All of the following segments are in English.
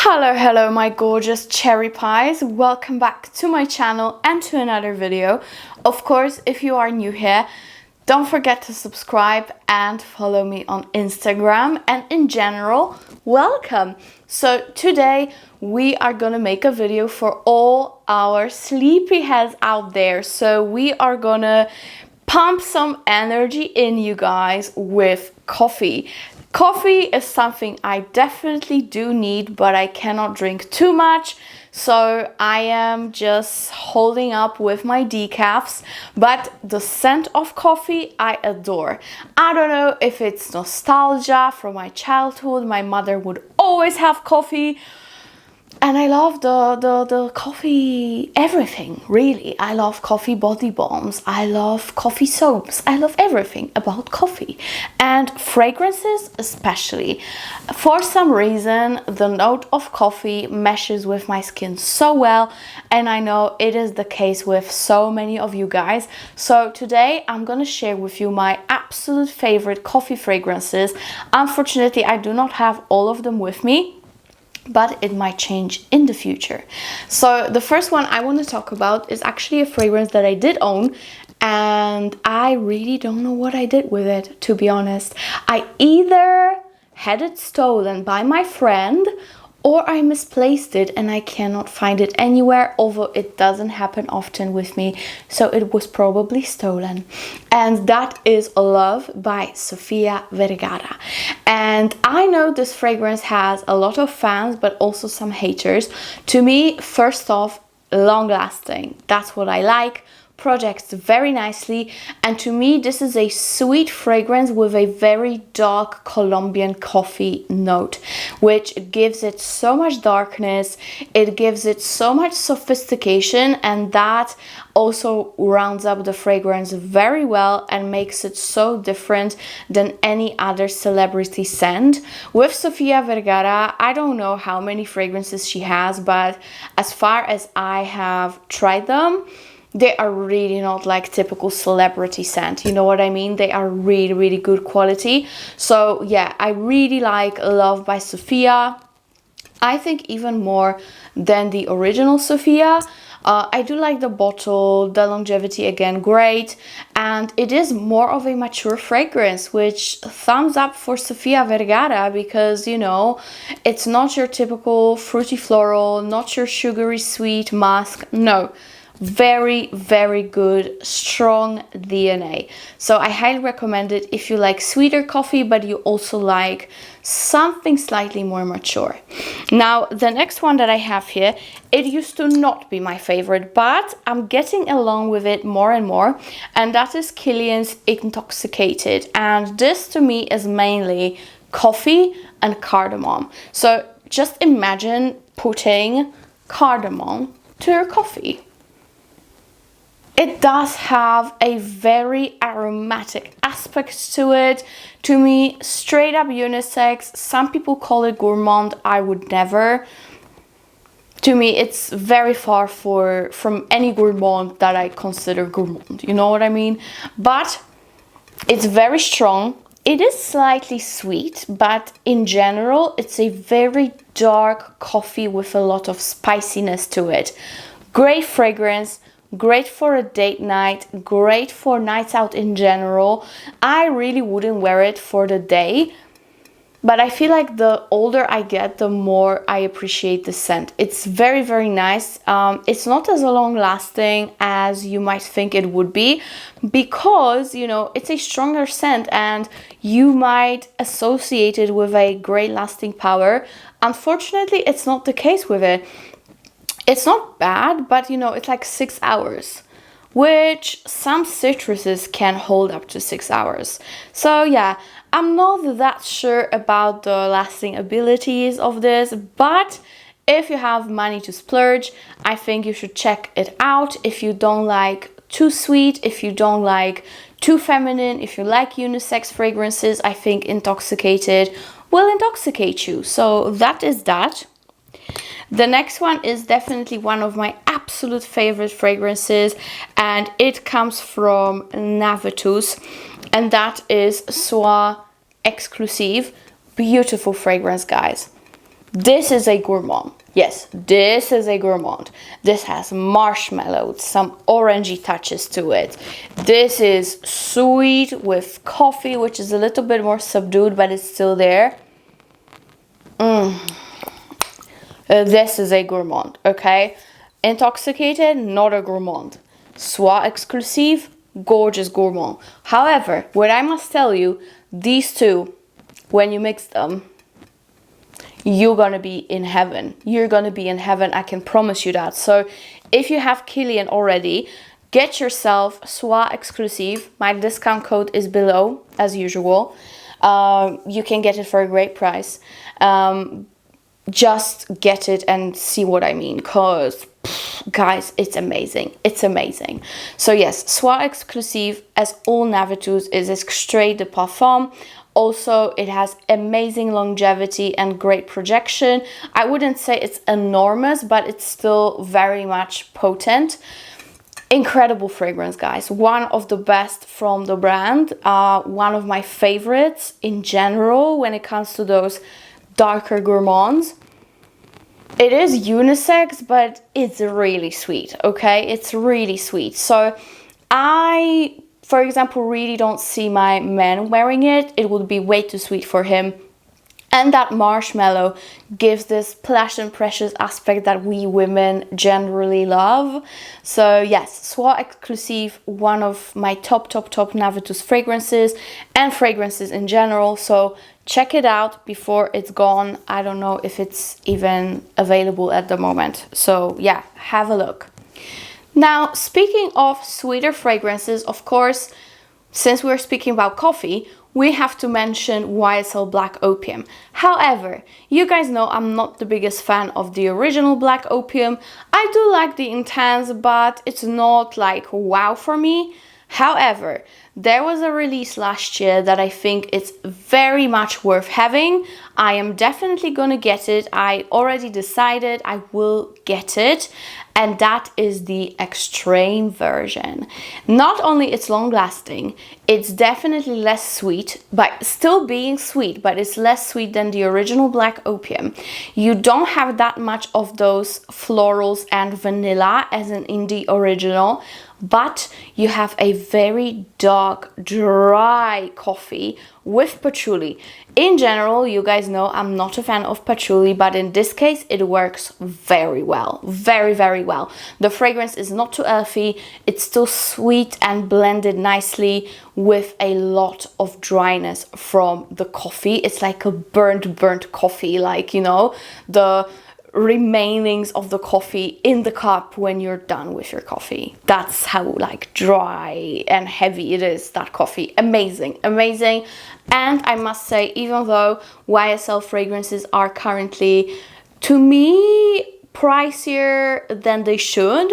Hello my gorgeous cherry pies, welcome back to my channel and to another video. Of course, if you are new here, don't forget to subscribe and follow me on Instagram, and in general, welcome. So today we are gonna make a video for all our sleepyheads out there. So we are gonna pump some energy in you guys with coffee. Coffee is something I definitely do need, but I cannot drink too much. So I am just holding up with my decafs, but the scent of coffee I adore. I don't know if it's nostalgia from my childhood. My mother would always have coffee. And I love the coffee, everything, really. I love coffee body balms. I love coffee soaps. I love everything about coffee. And fragrances especially. For some reason, the note of coffee meshes with my skin so well. And I know it is the case with so many of you guys. So today, I'm gonna share with you my absolute favorite coffee fragrances. Unfortunately, I do not have all of them with me, but it might change in the future. So the first one I want to talk about is actually a fragrance that I did own, and I really don't know what I did with it, to be honest. I either had it stolen by my friend or I misplaced it and I cannot find it anywhere, although it doesn't happen often with me, so it was probably stolen. And that is Love by Sofia Vergara. And I know this fragrance has a lot of fans, but also some haters. To me, first off, long lasting. That's what I like. Projects very nicely, and to me this is a sweet fragrance with a very dark Colombian coffee note, which gives it so much darkness, it gives it so much sophistication, and that also rounds up the fragrance very well and makes it so different than any other celebrity scent. With Sofia Vergara, I don't know how many fragrances she has, but as far as I have tried them, they are really not like typical celebrity scent, you know what I mean? They are really good quality. So yeah, I really like Love by Sofia. I think even more than the original Sofia. I do like the bottle, the longevity again, great. And it is more of a mature fragrance, which thumbs up for Sofia Vergara, because, you know, it's not your typical fruity floral, not your sugary sweet musk, no. Very good, strong DNA. So I highly recommend it if you like sweeter coffee, but you also like something slightly more mature. Now, the next one that I have here, it used to not be my favorite, but I'm getting along with it more and more, and that is Kilian's Intoxicated. And this to me is mainly coffee and cardamom. So just imagine putting cardamom to your coffee. It does have a very aromatic aspect to it. To me, straight up unisex. Some people call it gourmand. I would never. To me, it's very far from any gourmand that I consider gourmand. You know what I mean? But it's very strong. It is slightly sweet, but in general, it's a very dark coffee with a lot of spiciness to it. Great fragrance. Great for a date night, great for nights out in general. I really wouldn't wear it for the day, but I feel like the older I get, the more I appreciate the scent. It's very nice. It's not as long lasting as you might think it would be, because, you know, it's a stronger scent and you might associate it with a great lasting power. Unfortunately, it's not the case with it. It's not bad, but you know, it's like 6 hours, which some citruses can hold up to 6 hours. So yeah, I'm not that sure about the lasting abilities of this, but if you have money to splurge, I think you should check it out. If you don't like too sweet, if you don't like too feminine, if you like unisex fragrances, I think Intoxicated will intoxicate you. So that is that. The next one is definitely one of my absolute favorite fragrances, and it comes from Navitus, and that is Soi Exclusive. Beautiful fragrance, guys. This is a gourmand. Yes, this is a gourmand. This has marshmallow, some orangey touches to it. This is sweet with coffee, which is a little bit more subdued, but it's still there. This is a gourmand, okay? Intoxicated, not a gourmand. Soir Exclusive, gorgeous gourmand. However, what I must tell you, these two, when you mix them, you're gonna be in heaven. You're gonna be in heaven, I can promise you that. So if you have Kilian already, get yourself Soir Exclusive. My discount code is below, as usual. You can get it for a great price. Just get it and see what I mean, because guys, it's amazing. It's amazing. So yes, Soir Exclusive, as all Navitus, is extrait de parfum. Also, it has amazing longevity and great projection. I wouldn't say it's enormous, but it's still very much potent. Incredible fragrance, guys. One of the best from the brand. One of my favorites in general when it comes to those darker gourmands. It is unisex, but it's really sweet, okay? It's really sweet. So I, for example, really don't see my man wearing it. It would be way too sweet for him. And that marshmallow gives this plush and precious aspect that we women generally love. So yes, Soir Exclusive, one of my top Navitus fragrances and fragrances in general. So check it out before it's gone. I don't know if it's even available at the moment. So yeah, have a look. Now, speaking of sweeter fragrances, of course, since we're speaking about coffee, we have to mention YSL Black Opium. However, you guys know I'm not the biggest fan of the original Black Opium. I do like the Intense, but it's not like wow for me. However, there was a release last year that I think it's very much worth having. I am definitely gonna get it. I already decided I will get it. And that is the extreme version. Not only it's long lasting, it's definitely less sweet, but still being sweet, but it's less sweet than the original Black Opium. You don't have that much of those florals and vanilla as in the original, but you have a very dark, dry coffee with patchouli. In general, you guys know I'm not a fan of patchouli, but in this case it works very well, very well. The fragrance is not too earthy, it's still sweet and blended nicely with a lot of dryness from the coffee. It's like a burnt coffee, like, you know, the remainings of the coffee in the cup when you're done with your coffee. That's how like dry and heavy it is, that coffee. Amazing. And I must say, even though YSL fragrances are currently, to me, pricier than they should,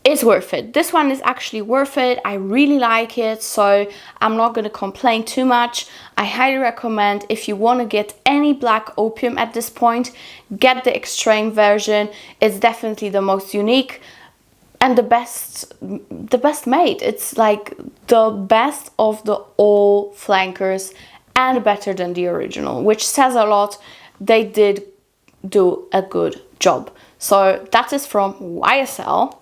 it's worth it. This one is actually worth it. I really like it, so I'm not going to complain too much. I highly recommend, if you want to get any Black Opium at this point, get the extreme version. It's definitely the most unique and the best made. It's like the best of the all flankers and better than the original, which says a lot. They did do a good job. So that is from YSL.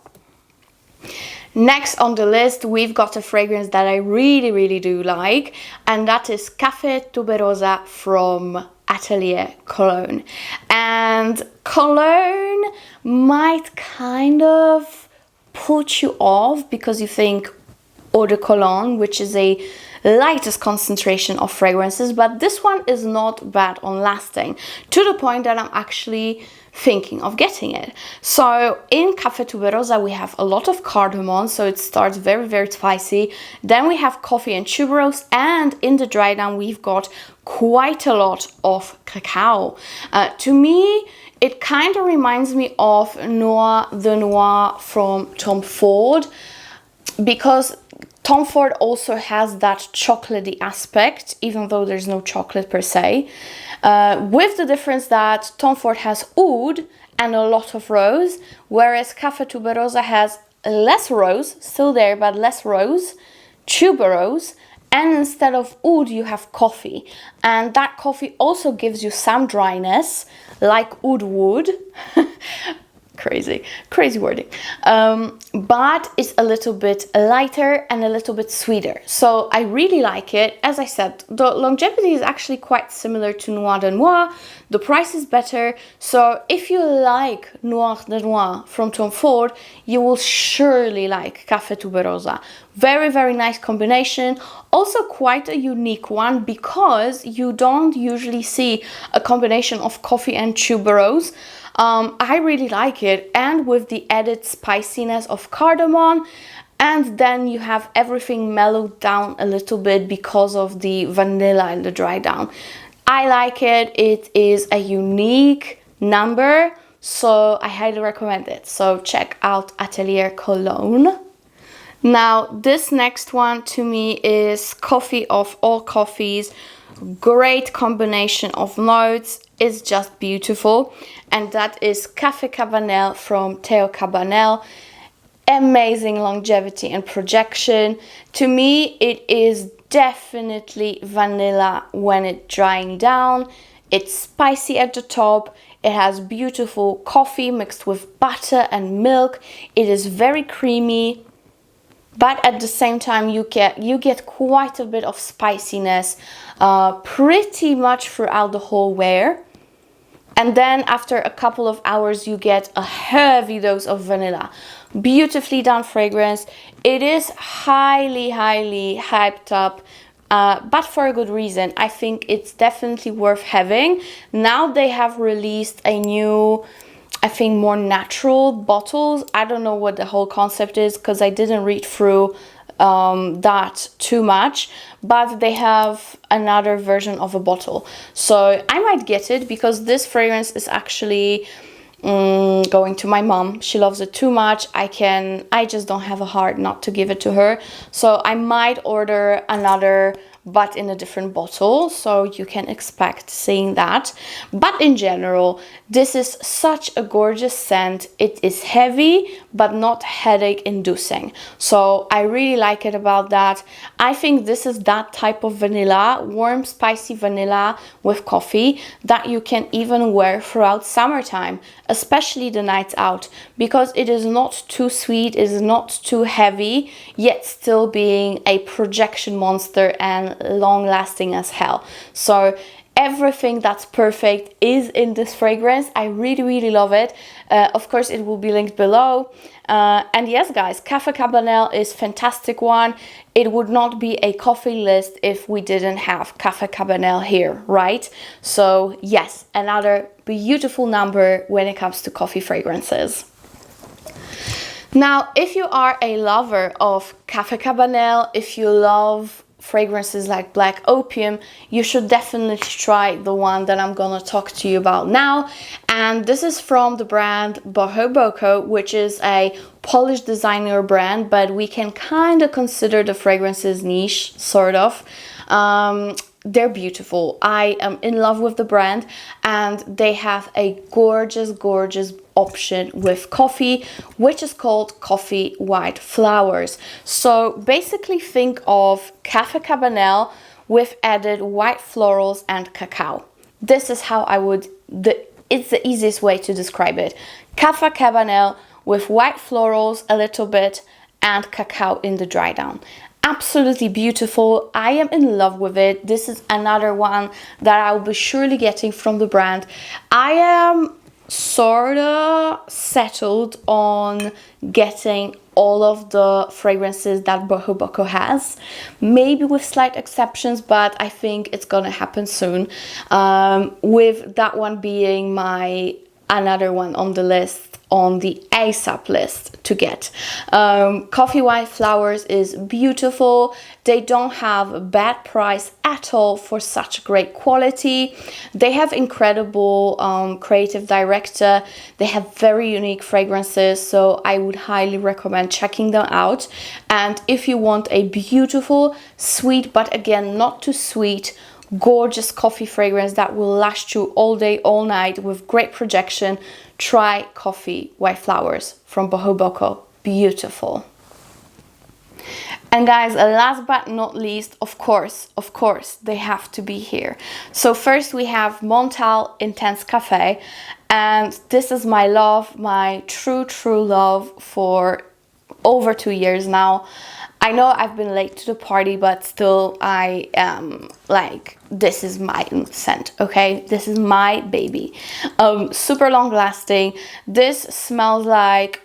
Next on the list, we've got a fragrance that I really do like, and that is Café Tuberosa from Atelier Cologne. And Cologne might kind of put you off because you think eau de Cologne, which is a lightest concentration of fragrances, but this one is not bad on lasting, to the point that I'm actually thinking of getting it. So in Café Tuberosa we have a lot of cardamom, so it starts very spicy. Then we have coffee and tuberose, and in the dry down we've got quite a lot of cacao. To me, it kind of reminds me of Noir de Noir from Tom Ford, because Tom Ford also has that chocolatey aspect, even though there's no chocolate per se, with the difference that Tom Ford has oud and a lot of rose, whereas Café Tuberosa has less rose, still there, but less rose, tuberose, and instead of oud you have coffee, and that coffee also gives you some dryness like oud would. crazy wording, but it's a little bit lighter and a little bit sweeter, so I really like it. As I said, the longevity is actually quite similar to Noir de Noir. The price is better, so if you like Noir de Noir from Tom Ford, you will surely like Café Tuberosa. Very nice combination, also quite a unique one because you don't usually see a combination of coffee and tuberose. I really like it, and with the added spiciness of cardamom, and then you have everything mellowed down a little bit because of the vanilla and the dry down. I like it. It is a unique number, so I highly recommend it. So check out Atelier Cologne. Now this next one to me is coffee of all coffees. Great combination of notes, is just beautiful, and that is Café Cabanel from Theo Cabanel. Amazing longevity and projection. To me it is definitely vanilla when it's drying down. It's spicy at the top. It has beautiful coffee mixed with butter and milk. It is very creamy, but at the same time you get quite a bit of spiciness pretty much throughout the whole wear. And then after a couple of hours you get a heavy dose of vanilla. Beautifully done fragrance. It is highly hyped up, but for a good reason. I think it's definitely worth having. Now they have released a new, I think, more natural bottles. I don't know what the whole concept is because I didn't read through that too much, but they have another version of a bottle, so I might get it because this fragrance is actually going to my mom. She loves it too much. I just don't have a heart not to give it to her, so I might order another but in a different bottle, so you can expect seeing that. But in general, this is such a gorgeous scent. It is heavy but not headache inducing, so I really like it about that. I think this is that type of vanilla, warm spicy vanilla with coffee that you can even wear throughout summertime, especially the nights out, because it is not too sweet, it is not too heavy, yet still being a projection monster and long lasting as hell. So everything that's perfect is in this fragrance. I really love it. Of course it will be linked below, and yes guys, Café Cabanel is fantastic one. It would not be a coffee list if we didn't have Café Cabanel here, right? So yes, another beautiful number when it comes to coffee fragrances. Now if you are a lover of Café Cabanel, if you love fragrances like Black Opium, you should definitely try the one that I'm gonna talk to you about now. And this is from the brand Bohoboco, which is a Polish designer brand, but we can kind of consider the fragrances niche, sort of. They're beautiful. I am in love with the brand, and they have a gorgeous option with coffee, which is called Coffee White Flowers. So basically think of Café Cabanel with added white florals and cacao. This is how I would, it's the easiest way to describe it. Café Cabanel with white florals a little bit and cacao in the dry down. Absolutely beautiful. I am in love with it. This is another one that I will be surely getting from the brand. I am sort of settled on getting all of the fragrances that Bohoboco has, maybe with slight exceptions, but I think it's gonna happen soon, with that one being my another one on the list, on the ASAP list to get. Coffee White Flowers is beautiful. They don't have a bad price at all for such great quality. They have incredible creative director. They have very unique fragrances, so I would highly recommend checking them out. And if you want a beautiful, sweet, but again not too sweet, gorgeous coffee fragrance that will last you all day, all night with great projection, try Coffee White Flowers from Bohoboco. Beautiful. And guys, last but not least, of course, they have to be here. So first we have Montale Intense Cafe, and this is my love, my true love for over 2 years now. I know I've been late to the party, but still I am like, this is my scent, okay? This is my baby. Super long lasting. This smells like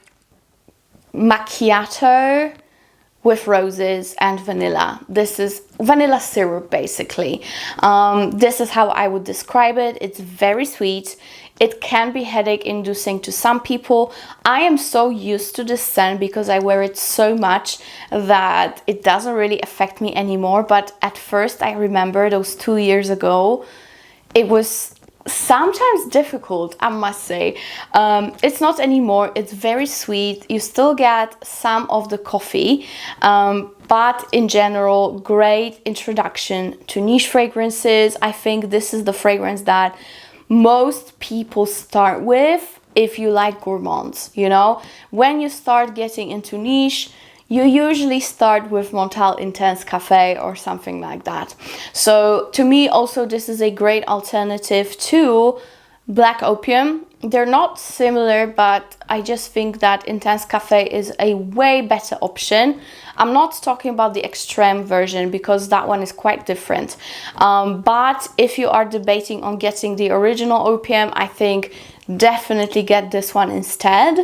macchiato with roses and vanilla. This is vanilla syrup basically. This is how I would describe it. It's very sweet. It can be headache inducing to some people. I am so used to this scent because I wear it so much that it doesn't really affect me anymore. But at first I remember those 2 years ago, it was sometimes difficult, I must say. It's not anymore. It's very sweet. You still get some of the coffee, but in general, great introduction to niche fragrances. I think this is the fragrance that most people start with if you like gourmands, you know? When you start getting into niche, you usually start with Montale Intense Cafe or something like that. So to me also this is a great alternative to Black Opium. They're not similar, but I just think that Intense Cafe is a way better option. I'm not talking about the extreme version because that one is quite different. But if you are debating on getting the original opium, I think definitely get this one instead.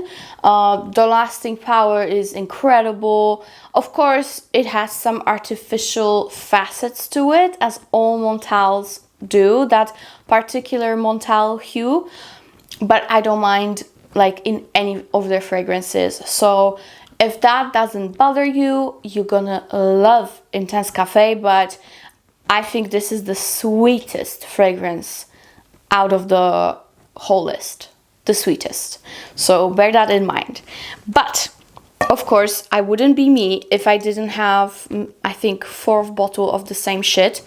The lasting power is incredible. Of course, it has some artificial facets to it, as all Montales do, that particular Montale hue, but I don't mind like in any of their fragrances. So if that doesn't bother you, you're gonna love Intense Cafe, but I think this is the sweetest fragrance out of the whole list. The sweetest. So bear that in mind. But of course, I wouldn't be me if I didn't have, I think, 4th bottle of the same shit.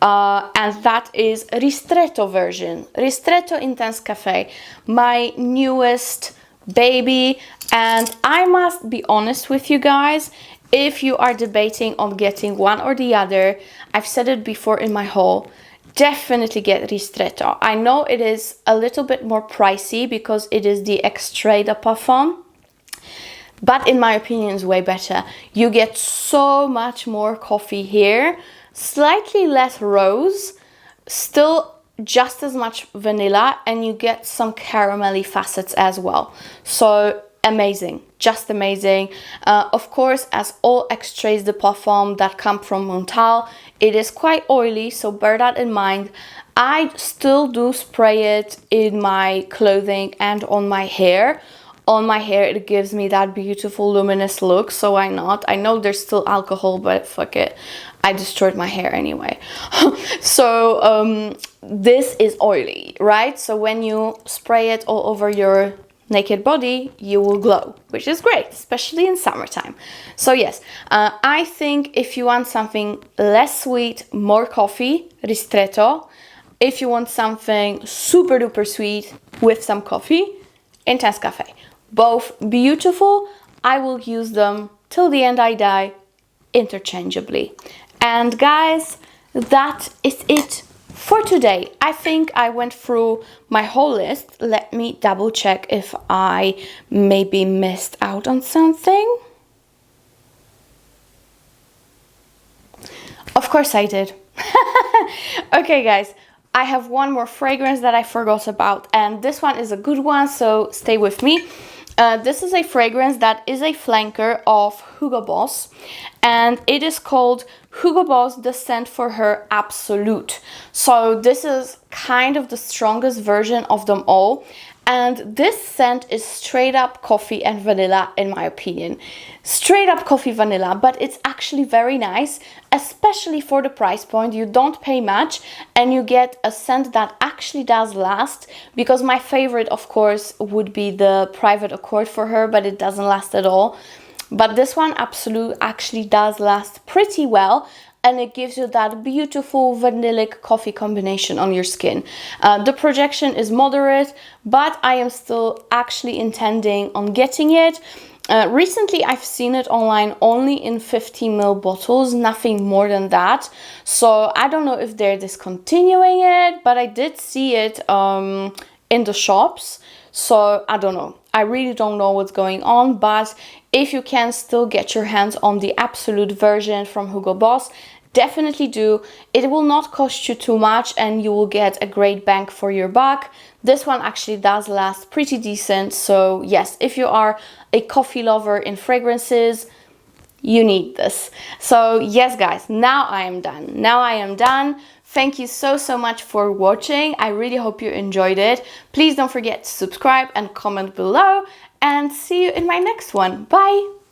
And that is Ristretto version. Ristretto Intense Cafe. My newest baby. And I must be honest with you guys. If you are debating on getting one or the other, I've said it before in my haul, definitely get Ristretto. I know it is a little bit more pricey because it is the Extrait de Parfum, but in my opinion is way better. You get so much more coffee here, slightly less rose, still just as much vanilla, and you get some caramelly facets as well. So amazing, just amazing. Of course, as all extraits de parfum that come from Montale, it is quite oily, so bear that in mind. I still do spray it in my clothing and on my hair. On my hair, it gives me that beautiful luminous look, so why not? I know there's still alcohol, but fuck it. I destroyed my hair anyway. So this is oily, right? So when you spray it all over your naked body, you will glow, which is great, especially in summertime. So yes, I think if you want something less sweet, more coffee, Ristretto. If you want something super duper sweet with some coffee, Intense Cafe. Both beautiful. I will use them till the end I die, interchangeably. And guys, that is it for today. I think I went through my whole list. Let me double check if I maybe missed out on something. Of course I did. Okay guys, I have one more fragrance that I forgot about, and this one is a good one, so stay with me. This is a fragrance that is a flanker of Hugo Boss, and it is called Hugo Boss The Scent for Her Absolute. So this is kind of the strongest version of them all, and this scent is straight up coffee and vanilla in my opinion. Straight up coffee vanilla, but it's actually very nice, especially for the price point. You don't pay much and you get a scent that actually does last, because my favorite of course would be the Private Accord for Her, but it doesn't last at all. But this one Absolute actually does last pretty well, and it gives you that beautiful vanillic coffee combination on your skin. The projection is moderate, but I am still actually intending on getting it. Recently I've seen it online only in 50 ml bottles, nothing more than that. So I don't know if they're discontinuing it, but I did see it in the shops. So I don't know. I really don't know what's going on, but if you can still get your hands on the absolute version from Hugo Boss, definitely do. It will not cost you too much and you will get a great bang for your buck. This one actually does last pretty decent. So yes, if you are a coffee lover in fragrances, you need this. So yes guys, now I am done. Now I am done. Thank you so much for watching. I really hope you enjoyed it. Please don't forget to subscribe and comment below, and see you in my next one. Bye!